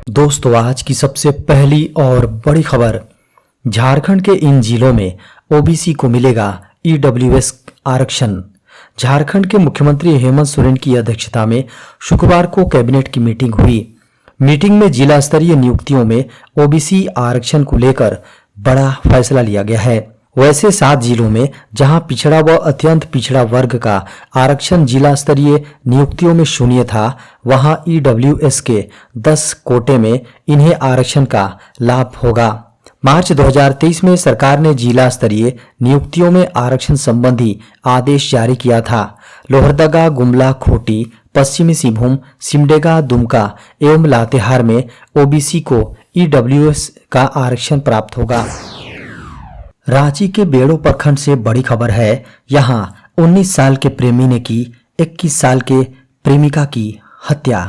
दोस्तों, आज की सबसे पहली और बड़ी खबर, झारखंड के इन जिलों में ओबीसी को मिलेगा ईडब्ल्यूएस आरक्षण। झारखंड के मुख्यमंत्री हेमंत सोरेन की अध्यक्षता में शुक्रवार को कैबिनेट की मीटिंग हुई। मीटिंग में जिला स्तरीय नियुक्तियों में ओबीसी आरक्षण को लेकर बड़ा फैसला लिया गया है। वैसे 7 जिलों में जहां पिछड़ा व अत्यंत पिछड़ा वर्ग का आरक्षण जिला स्तरीय नियुक्तियों में शून्य था, वहां ईडब्ल्यूएस के 10 कोटे में इन्हें आरक्षण का लाभ होगा। मार्च 2023 में सरकार ने जिला स्तरीय नियुक्तियों में आरक्षण संबंधी आदेश जारी किया था। लोहरदगा, गुमला, खूंटी, पश्चिमी सिंहभूम, सिमडेगा, दुमका एवं लातेहार में ओबीसी को ईडब्ल्यूएस का आरक्षण प्राप्त होगा। रांची के बेड़ो प्रखंड से बड़ी खबर है। यहां 19 साल के प्रेमी ने की 21 साल के प्रेमिका की हत्या।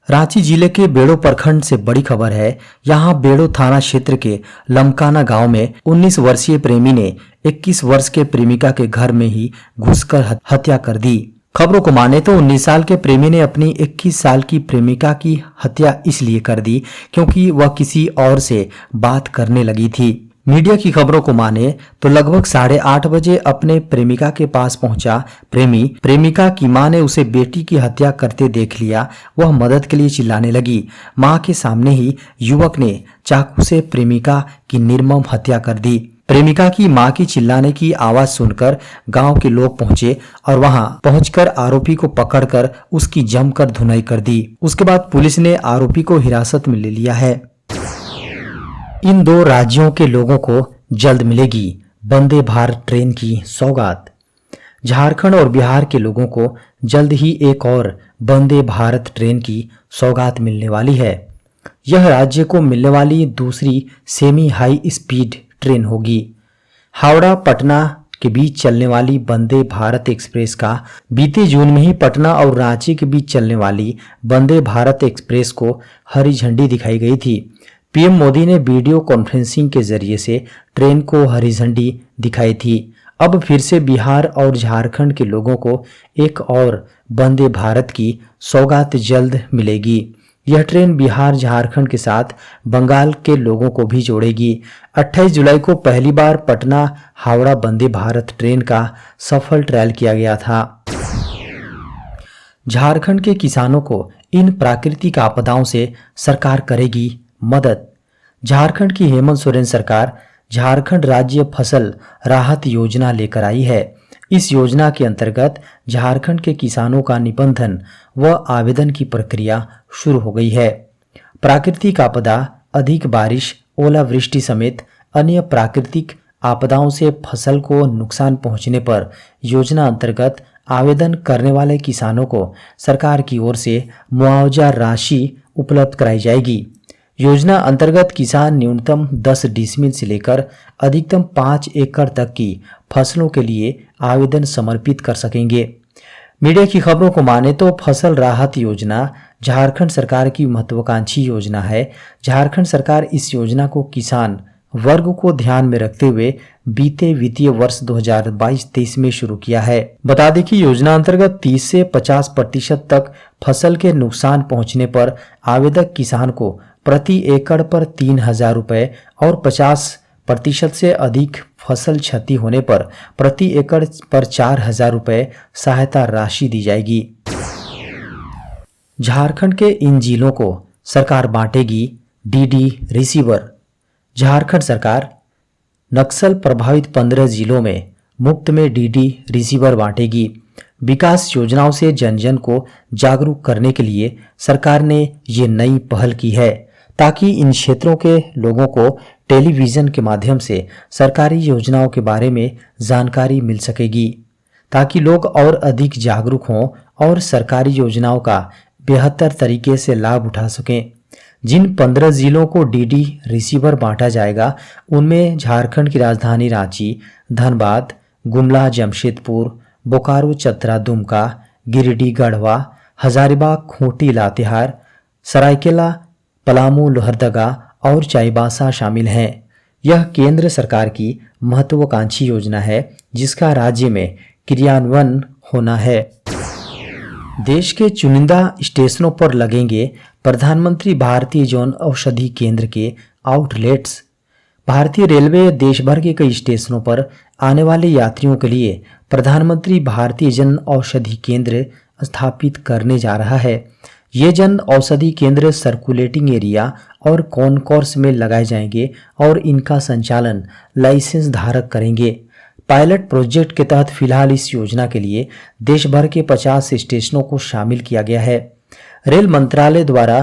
रांची जिले के बेड़ो प्रखंड से बड़ी खबर है। यहां बेड़ो थाना क्षेत्र के लमकाना गांव में 19 वर्षीय प्रेमी ने 21 वर्ष के प्रेमिका के घर में ही घुसकर हत्या कर दी। खबरों को माने तो 19 साल के प्रेमी ने अपनी 21 साल की प्रेमिका की हत्या इसलिए कर दी क्योंकि वह किसी और से बात करने लगी थी। मीडिया की खबरों को माने तो लगभग 8:30 बजे अपने प्रेमिका के पास पहुंचा प्रेमी। प्रेमिका की मां ने उसे बेटी की हत्या करते देख लिया। वह मदद के लिए चिल्लाने लगी। मां के सामने ही युवक ने चाकू से प्रेमिका की निर्मम हत्या कर दी। प्रेमिका की मां की चिल्लाने की आवाज सुनकर गांव के लोग पहुंचे और वहां पहुंचकर आरोपी को पकड़कर उसकी जमकर धुनाई कर दी। उसके बाद पुलिस ने आरोपी को हिरासत में ले लिया है। इन 2 राज्यों के लोगों को जल्द मिलेगी वंदे भारत ट्रेन की सौगात। झारखंड और बिहार के लोगों को जल्द ही एक और वंदे भारत ट्रेन की सौगात मिलने वाली है। यह राज्य को मिलने वाली दूसरी सेमी हाई स्पीड ट्रेन होगी। हावड़ा पटना के बीच चलने वाली वंदे भारत एक्सप्रेस का बीते जून में ही पटना और रांची के बीच चलने वाली वंदे भारत एक्सप्रेस को हरी झंडी दिखाई गई थी। पीएम मोदी ने वीडियो कॉन्फ्रेंसिंग के जरिए से ट्रेन को हरी झंडी दिखाई थी। अब फिर से बिहार और झारखंड के लोगों को एक और वंदे भारत की सौगात जल्द मिलेगी। यह ट्रेन बिहार, झारखंड के साथ बंगाल के लोगों को भी जोड़ेगी। 28 जुलाई को पहली बार पटना हावड़ा वंदे भारत ट्रेन का सफल ट्रायल किया गया था। झारखंड के किसानों को इन प्राकृतिक आपदाओं से सरकार करेगी मदद। झारखंड की हेमंत सोरेन सरकार झारखंड राज्य फसल राहत योजना लेकर आई है। इस योजना के अंतर्गत झारखंड के किसानों का निबंधन व आवेदन की प्रक्रिया शुरू हो गई है। प्राकृतिक आपदा, अधिक बारिश, ओलावृष्टि समेत अन्य प्राकृतिक आपदाओं से फसल को नुकसान पहुंचने पर योजना अंतर्गत आवेदन करने वाले किसानों को सरकार की ओर से मुआवजा राशि उपलब्ध कराई जाएगी। योजना अंतर्गत किसान न्यूनतम 10 डिसमिल से लेकर अधिकतम 5 एकड़ तक की फसलों के लिए आवेदन समर्पित कर सकेंगे। मीडिया की खबरों को माने तो फसल राहत योजना झारखंड सरकार की महत्वाकांक्षी योजना है। झारखंड सरकार इस योजना को किसान वर्ग को ध्यान में रखते हुए बीते वित्तीय वर्ष 2022-23 में शुरू किया है। बता दें कि योजना अंतर्गत 30 से 50% तक फसल के नुकसान पहुंचने पर आवेदक किसान को प्रति एकड़ पर 3,000 रुपए और 50% से अधिक फसल क्षति होने पर प्रति एकड़ पर 4,000 रुपए सहायता राशि दी जाएगी। झारखंड के इन जिलों को सरकार बांटेगी डीडी रिसीवर। झारखंड सरकार नक्सल प्रभावित 15 जिलों में मुफ्त में डीडी रिसीवर बांटेगी। विकास योजनाओं से जन जन को जागरूक करने के लिए सरकार ने ये नई पहल की है ताकि इन क्षेत्रों के लोगों को टेलीविजन के माध्यम से सरकारी योजनाओं के बारे में जानकारी मिल सकेगी, ताकि लोग और अधिक जागरूक हों और सरकारी योजनाओं का बेहतर तरीके से लाभ उठा सकें। जिन 15 जिलों को डीडी रिसीवर बांटा जाएगा उनमें झारखंड की राजधानी रांची, धनबाद, गुमला, जमशेदपुर, बोकारो, चतरा, दुमका, गिरिडीह, गढ़वा, हजारीबाग, खूंटी, लातेहार, सरायकेला, पलामू, लोहरदगा और चाईबासा शामिल हैं। यह केंद्र सरकार की महत्वाकांक्षी योजना है जिसका राज्य में क्रियान्वयन होना है। देश के चुनिंदा स्टेशनों पर लगेंगे प्रधानमंत्री भारतीय जन औषधि केंद्र के आउटलेट्स। भारतीय रेलवे देश भर के कई स्टेशनों पर आने वाले यात्रियों के लिए प्रधानमंत्री भारतीय जन औषधि केंद्र स्थापित करने जा रहा है। ये जन औषधि केंद्र सर्कुलेटिंग एरिया और कॉनकोर्स में लगाए जाएंगे और इनका संचालन लाइसेंस धारक करेंगे। पायलट प्रोजेक्ट के तहत फिलहाल इस योजना के लिए देश भर के 50 स्टेशनों को शामिल किया गया है। रेल मंत्रालय द्वारा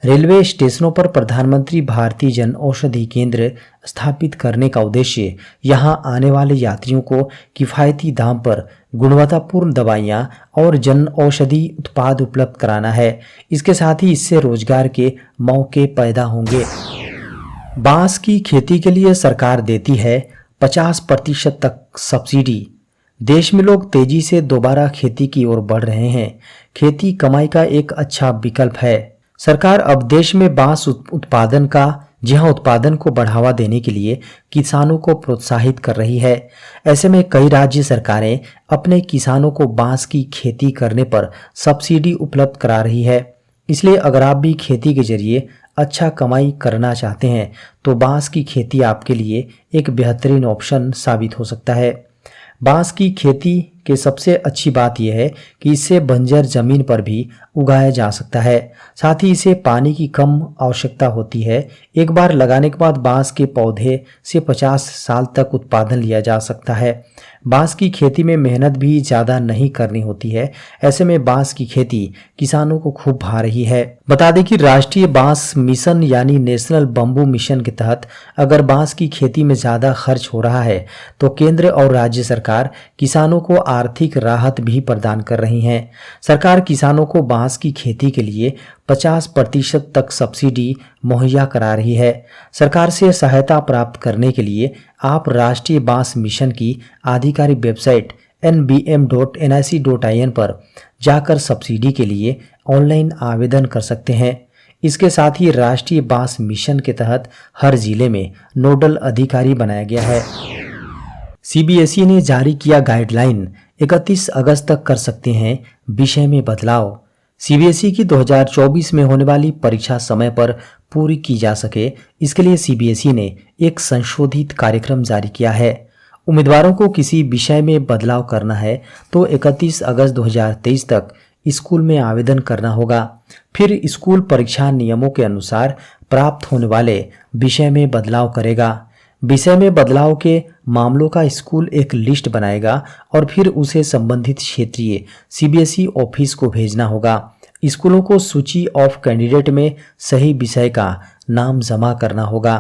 रेलवे स्टेशनों पर प्रधानमंत्री भारतीय जन औषधि केंद्र स्थापित करने का उद्देश्य यहां आने वाले यात्रियों को किफायती दाम पर गुणवत्तापूर्ण दवाइयां और जन औषधि उत्पाद उपलब्ध कराना है। इसके साथ ही इससे रोजगार के मौके पैदा होंगे। बांस की खेती के लिए सरकार देती है 50% तक सब्सिडी। देश में लोग तेजी से दोबारा खेती की ओर बढ़ रहे हैं। खेती कमाई का एक अच्छा विकल्प है। सरकार अब देश में बांस उत्पादन को बढ़ावा देने के लिए किसानों को प्रोत्साहित कर रही है। ऐसे में कई राज्य सरकारें अपने किसानों को बांस की खेती करने पर सब्सिडी उपलब्ध करा रही है। इसलिए अगर आप भी खेती के जरिए अच्छा कमाई करना चाहते हैं तो बांस की खेती आपके लिए एक बेहतरीन ऑप्शन साबित हो सकता है। बांस की खेती की सबसे अच्छी बात यह है कि इसे बंजर जमीन पर भी उगाया जा सकता है। साथ ही इसे पानी की कम आवश्यकता होती है। एक बार लगाने के बाद बांस के पौधे से 50 साल तक उत्पादन लिया जा सकता है। बांस की खेती में मेहनत भी ज़्यादा नहीं करनी होती है। ऐसे में बांस की खेती किसानों को खूब भा रही है। बता दें कि राष्ट्रीय बांस मिशन यानी नेशनल बम्बू मिशन के तहत अगर बांस की खेती में ज़्यादा खर्च हो रहा है तो केंद्र और राज्य सरकार किसानों को आर्थिक राहत भी प्रदान कर रही हैं। सरकार किसानों को बांस की खेती के लिए 50% तक सब्सिडी मुहैया करा रही है। सरकार से सहायता प्राप्त करने के लिए आप राष्ट्रीय बांस मिशन की आधिकारिक वेबसाइट nbm.nic.in पर जाकर सब्सिडी के लिए ऑनलाइन आवेदन कर सकते हैं। इसके साथ ही राष्ट्रीय बांस मिशन के तहत हर जिले में नोडल अधिकारी बनाया गया है। सीबीएसई ने जारी किया गाइडलाइन, 31 अगस्त तक कर सकते हैं विषय में बदलाव। सीबीएसई की 2024 में होने वाली परीक्षा समय पर पूरी की जा सके, इसके लिए सीबीएसई ने एक संशोधित कार्यक्रम जारी किया है। उम्मीदवारों को किसी विषय में बदलाव करना है तो 31 अगस्त 2023 तक स्कूल में आवेदन करना होगा। फिर स्कूल परीक्षा नियमों के अनुसार प्राप्त होने वाले विषय में बदलाव करेगा। विषय में बदलाव के मामलों का स्कूल एक लिस्ट बनाएगा और फिर उसे संबंधित क्षेत्रीय सीबीएसई ऑफिस को भेजना होगा। स्कूलों को सूची ऑफ कैंडिडेट में सही विषय का नाम जमा करना होगा।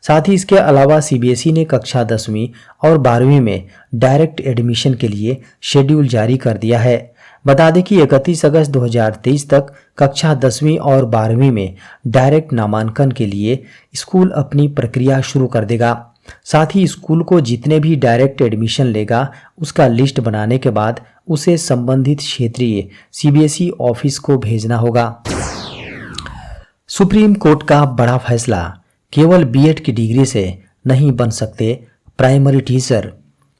साथ ही इसके अलावा सीबीएसई ने कक्षा 10वीं और 12वीं में डायरेक्ट एडमिशन के लिए शेड्यूल जारी कर दिया है। बता दें कि 31 अगस्त 2023 तक कक्षा 10वीं और 12वीं में डायरेक्ट नामांकन के लिए स्कूल अपनी प्रक्रिया शुरू कर देगा। साथ ही स्कूल को जितने भी डायरेक्ट एडमिशन लेगा उसका लिस्ट बनाने के बाद उसे संबंधित क्षेत्रीय सीबीएसई ऑफिस को भेजना होगा। सुप्रीम कोर्ट का बड़ा फैसला, केवल बीएड की डिग्री से नहीं बन सकते प्राइमरी टीचर।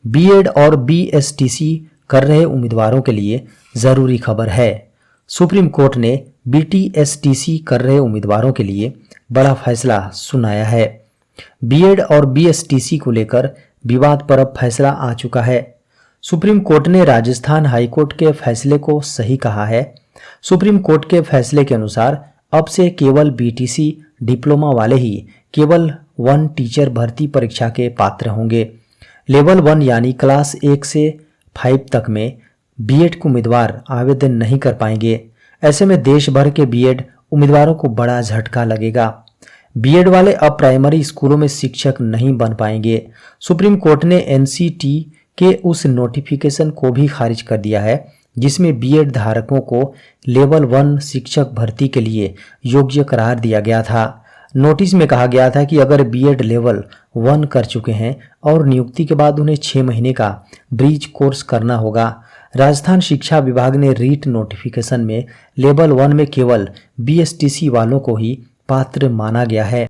बीएड और बीएसटीसी कर रहे उम्मीदवारों के लिए जरूरी खबर है। सुप्रीम कोर्ट ने बीटीएसटीसी कर रहे उम्मीदवारों के लिए बड़ा फैसला सुनाया है। बीएड और बीएसटीसी को लेकर विवाद पर अब फैसला आ चुका है। सुप्रीम कोर्ट ने राजस्थान हाईकोर्ट के फैसले को सही कहा है। सुप्रीम कोर्ट के फैसले के अनुसार अब से केवल बीटीसी डिप्लोमा वाले ही केवल 1 टीचर भर्ती परीक्षा के पात्र होंगे। लेवल 1 यानी क्लास 1 से 5 तक में बीएड के उम्मीदवार आवेदन नहीं कर पाएंगे। ऐसे में देश भर के बीएड उम्मीदवारों को बड़ा झटका लगेगा। बीएड वाले अब प्राइमरी स्कूलों में शिक्षक नहीं बन पाएंगे। सुप्रीम कोर्ट ने एनसीटी के उस नोटिफिकेशन को भी खारिज कर दिया है जिसमें बीएड धारकों को लेवल 1 शिक्षक भर्ती के लिए योग्य करार दिया गया था। नोटिस में कहा गया था कि अगर बीएड लेवल 1 कर चुके हैं और नियुक्ति के बाद उन्हें 6 महीने का ब्रीज कोर्स करना होगा। राजस्थान शिक्षा विभाग ने रीट नोटिफिकेशन में लेवल 1 में केवल बीएसटीसी वालों को ही पात्र माना गया है।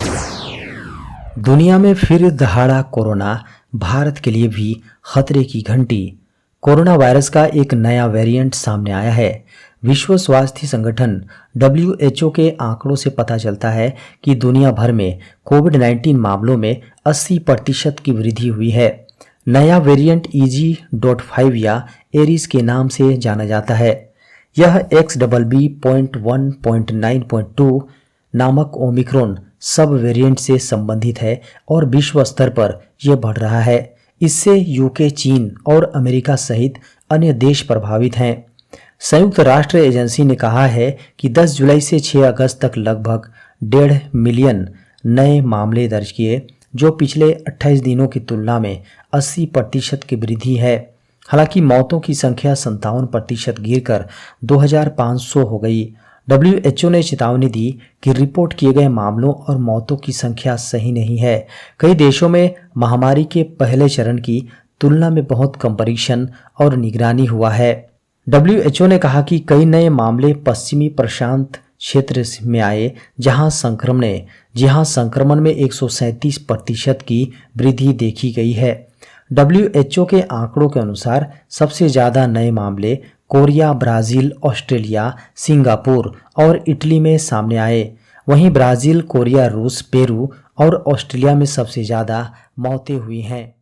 दुनिया में फिर दहाड़ा कोरोना, भारत के लिए भी खतरे की घंटी। कोरोना वायरस का एक नया वेरिएंट सामने आया है। विश्व स्वास्थ्य संगठन WHO के आंकड़ों से पता चलता है कि दुनिया भर में कोविड-19 मामलों में 80% की वृद्धि हुई है। नया वेरिएंट EG.5 या एरिस के नाम से जाना जाता है। यह XBB.1.9.2 नामक ओमिक्रॉन सब वेरिएंट से संबंधित है और विश्व स्तर पर यह बढ़ रहा है। इससे यूके, चीन और अमेरिका सहित अन्य देश प्रभावित हैं। संयुक्त राष्ट्र एजेंसी ने कहा है कि 10 जुलाई से 6 अगस्त तक लगभग 1.5 मिलियन नए मामले दर्ज किए, जो पिछले 28 दिनों की तुलना में 80% की वृद्धि है। हालांकि मौतों की संख्या 57% गिरकर 2500 हो गई। WHO ने चेतावनी दी कि रिपोर्ट किए गए मामलों और मौतों की संख्या सही नहीं है। कई देशों में महामारी के पहले चरण की तुलना में बहुत कम परीक्षण और निगरानी हुआ है। WHO ने कहा कि कई नए मामले पश्चिमी प्रशांत क्षेत्र में आए, जहां संक्रमण में 137% की वृद्धि देखी गई है। WHO के आंकड़ों के अनुसार सबसे ज्यादा नए मामले कोरिया, ब्राजील, ऑस्ट्रेलिया, सिंगापुर और इटली में सामने आए। वहीं ब्राजील, कोरिया, रूस, पेरू और ऑस्ट्रेलिया में सबसे ज्यादा मौतें हुई हैं।